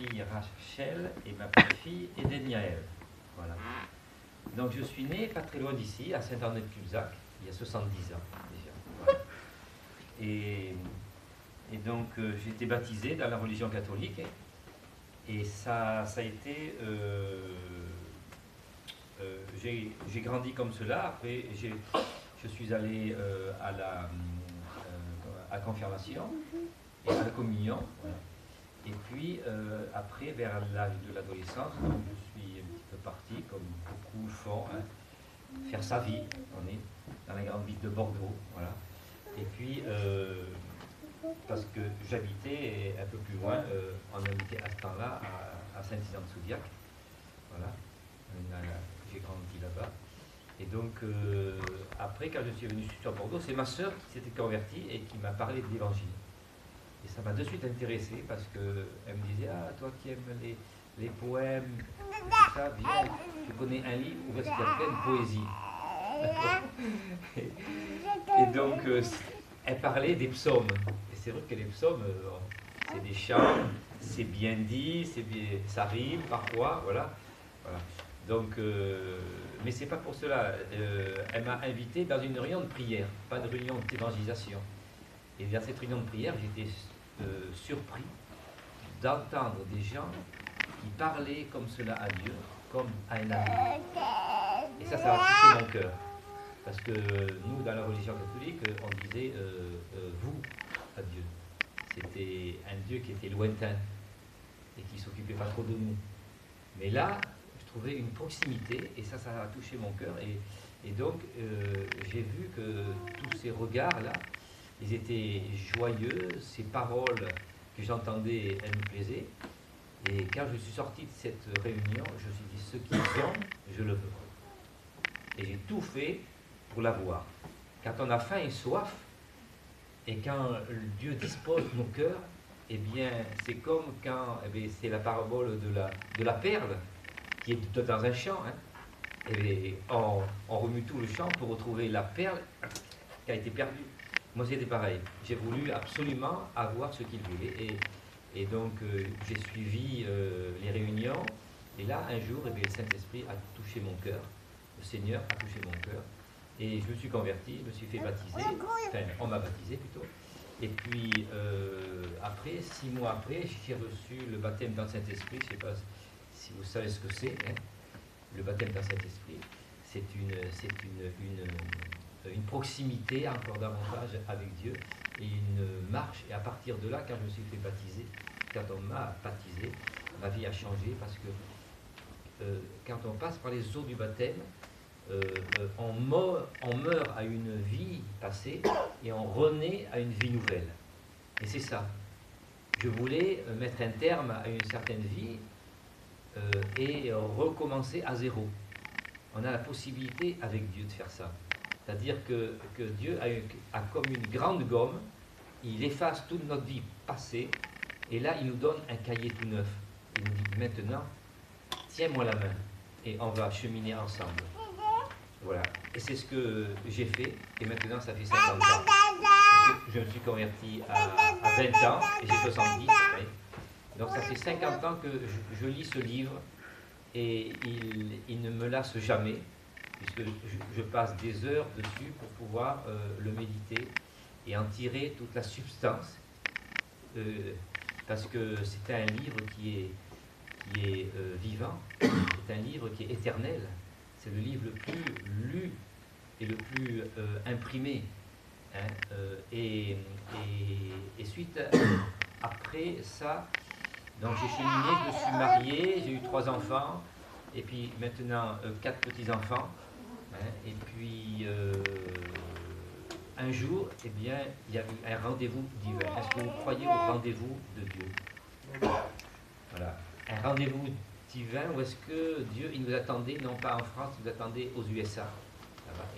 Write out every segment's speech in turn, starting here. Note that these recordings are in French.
fille Rachel et ma petite fille Edeniaël. Voilà. Donc je suis né pas très loin d'ici, à Saint-André-de-Cubzac, il y a 70 ans déjà. Voilà. Et donc j'ai été baptisé dans la religion catholique et ça a été... j'ai grandi comme cela. Après, je suis allé à la confirmation et à la communion. Voilà. Et puis, après, vers l'âge de l'adolescence, je suis un petit peu parti, comme beaucoup le font, hein, faire sa vie. On est dans la grande ville de Bordeaux. Voilà. Et puis, parce que j'habitais un peu plus loin, on habitait à ce temps-là à Saint-Isan-de-Soudiac. Voilà. J'ai grandi là-bas. Et donc, après, quand je suis venu sur Bordeaux, c'est ma sœur qui s'était convertie et qui m'a parlé de l'Évangile. Et ça m'a de suite intéressé parce qu'elle me disait, ah, toi qui aimes les poèmes, tout ça, viens, je connais un livre où est-ce qu'il y a plein de poésie. Et donc, elle parlait des psaumes. Et c'est vrai que les psaumes, c'est des chants, c'est bien dit, ça rime parfois, voilà. Voilà. Donc, mais c'est pas pour cela. Elle m'a invité dans une réunion de prière, pas de réunion d'évangélisation. Et dans cette réunion de prière, j'étais surpris d'entendre des gens qui parlaient comme cela à Dieu, comme à un ami. Et ça a touché mon cœur. Parce que nous, dans la religion catholique, on disait vous à Dieu. C'était un Dieu qui était lointain et qui ne s'occupait pas trop de nous. Mais là, je trouvais une proximité et ça a touché mon cœur. Et donc, j'ai vu que tous ces regards-là, ils étaient joyeux, ces paroles que j'entendais, elles me plaisaient. Et quand je suis sorti de cette réunion, je me suis dit, ce qu'ils ont, je le veux. Et j'ai tout fait pour l'avoir. Quand on a faim et soif, et quand Dieu dispose nos cœurs, eh bien, c'est comme quand, eh bien, c'est la parabole de la perle, qui est dans un champ. Hein. Et on remue tout le champ pour retrouver la perle qui a été perdue. Moi, c'était pareil. J'ai voulu absolument avoir ce qu'il voulait. Et donc, j'ai suivi les réunions. Et là, un jour, eh bien, le Saint-Esprit a touché mon cœur. Le Seigneur a touché mon cœur. Et je me suis converti, je me suis fait baptiser. Enfin, on m'a baptisé plutôt. Et puis, après, 6 mois après, j'ai reçu le baptême dans le Saint-Esprit. Je ne sais pas si vous savez ce que c'est, hein, le baptême dans le Saint-Esprit. C'est une proximité encore davantage avec Dieu et une marche. Et à partir de là, quand je me suis fait baptiser, quand on m'a baptisé, ma vie a changé parce que quand on passe par les eaux du baptême, on meurt à une vie passée et on renaît à une vie nouvelle. Et c'est ça. Je voulais mettre un terme à une certaine vie et recommencer à zéro. On a la possibilité avec Dieu de faire ça. C'est-à-dire que Dieu a comme une grande gomme, il efface toute notre vie passée, et là il nous donne un cahier tout neuf. Il nous dit maintenant, tiens-moi la main, et on va cheminer ensemble. Voilà. Et c'est ce que j'ai fait, et maintenant ça fait 50 ans. Je me suis converti à 20 ans, et j'ai 70. Oui. Donc ça fait 50 ans que je lis ce livre, et il ne me lasse jamais, puisque je passe des heures dessus pour pouvoir le méditer et en tirer toute la substance, parce que c'est un livre qui est vivant, c'est un livre qui est éternel, c'est le livre le plus lu et le plus imprimé. Hein, et suite après ça, donc j'ai cheminé, je me suis marié, j'ai eu 3 enfants, et puis maintenant 4 petits-enfants. Hein, et puis un jour, eh bien, il y a eu un rendez-vous divin. Est-ce que vous croyez au rendez-vous de Dieu? Voilà. Un rendez-vous divin où est-ce que Dieu, il nous attendait, non pas en France, il nous attendait aux USA.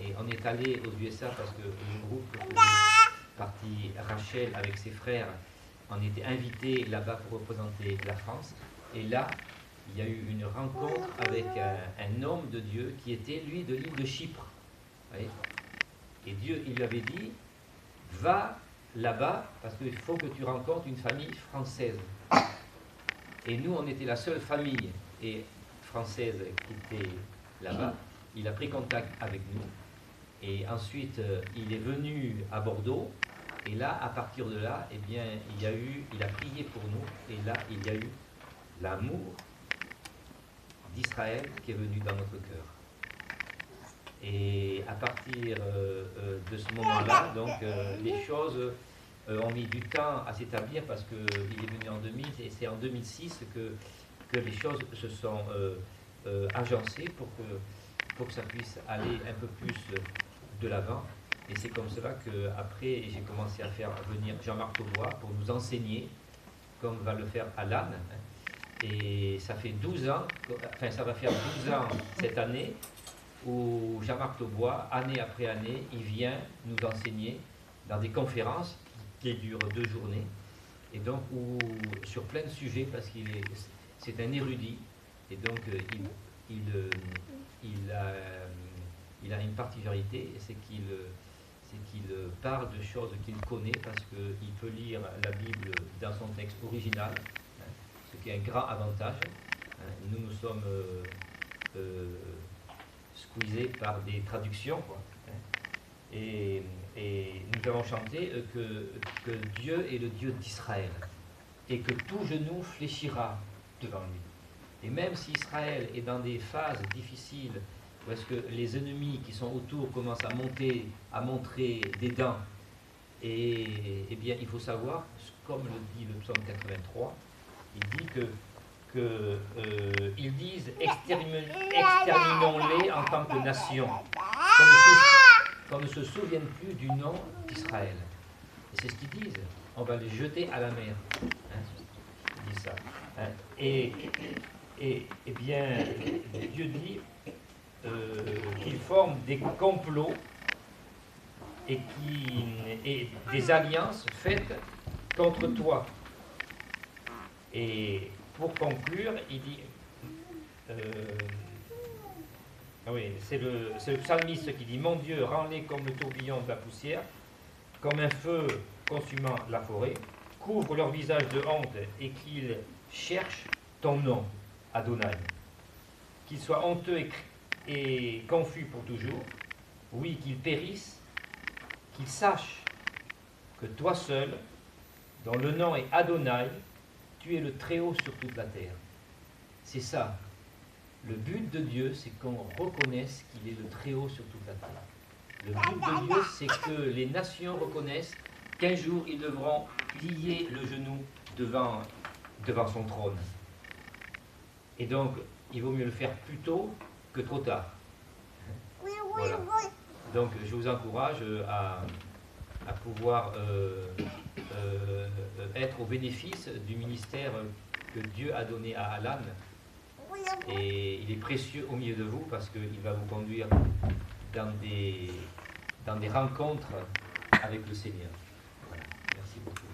Et on est allé aux USA parce que le groupe que faisait partie Rachel avec ses frères, on était invités là-bas pour représenter la France. Et là, il y a eu une rencontre avec un homme de Dieu qui était, lui, de l'île de Chypre. Voyez. Et Dieu, il lui avait dit, va là-bas parce qu'il faut que tu rencontres une famille française. Et nous, on était la seule famille française qui était là-bas. Il a pris contact avec nous. Et ensuite, il est venu à Bordeaux. Et là, à partir de là, eh bien, il a prié pour nous. Et là, il y a eu l'amour d'Israël qui est venu dans notre cœur. Et à partir de ce moment-là, donc, les choses ont mis du temps à s'établir parce qu'il est venu en 2000 et c'est en 2006 que les choses se sont agencées pour que ça puisse aller un peu plus de l'avant. Et c'est comme cela qu'après, j'ai commencé à faire venir Jean-Marc Taubois pour nous enseigner, comme va le faire Alan. Et ça fait 12 ans, enfin ça va faire 12 ans cette année, où Jean-Marc Taubois, année après année, il vient nous enseigner dans des conférences qui durent 2 journées, et donc sur plein de sujets, parce c'est un érudit, et donc il a une particularité, c'est qu'il parle de choses qu'il connaît, parce qu'il peut lire la Bible dans son texte original, ce qui est un grand avantage. Nous sommes squeezés par des traductions, quoi. Et nous avons chanté que Dieu est le Dieu d'Israël et que tout genou fléchira devant lui. Et même si Israël est dans des phases difficiles où est-ce que les ennemis qui sont autour commencent à montrer des dents, et bien il faut savoir, comme le dit le psaume 83, il dit ils disent exterminons-les en tant que nation, qu'on ne se souvienne plus du nom d'Israël. Et c'est ce qu'ils disent, on va les jeter à la mer. Ils disent ça. Et bien, Dieu dit qu'ils forment des complots et des alliances faites contre toi. Et pour conclure, il dit, oui, c'est le psalmiste qui dit « Mon Dieu, rends-les comme le tourbillon de la poussière, comme un feu consumant la forêt, couvre leur visage de honte et qu'ils cherchent ton nom, Adonai. Qu'ils soient honteux et confus pour toujours, oui, qu'ils périssent, qu'ils sachent que toi seul, dont le nom est Adonai, tu es le Très-Haut sur toute la terre. » C'est ça. Le but de Dieu, c'est qu'on reconnaisse qu'il est le Très-Haut sur toute la terre. Le but de Dieu, c'est que les nations reconnaissent qu'un jour, ils devront plier le genou devant son trône. Et donc, il vaut mieux le faire plus tôt que trop tard. Voilà. Donc, je vous encourage à pouvoir être au bénéfice du ministère que Dieu a donné à Alan. Et il est précieux au milieu de vous parce qu'il va vous conduire dans des rencontres avec le Seigneur. Voilà. Merci beaucoup.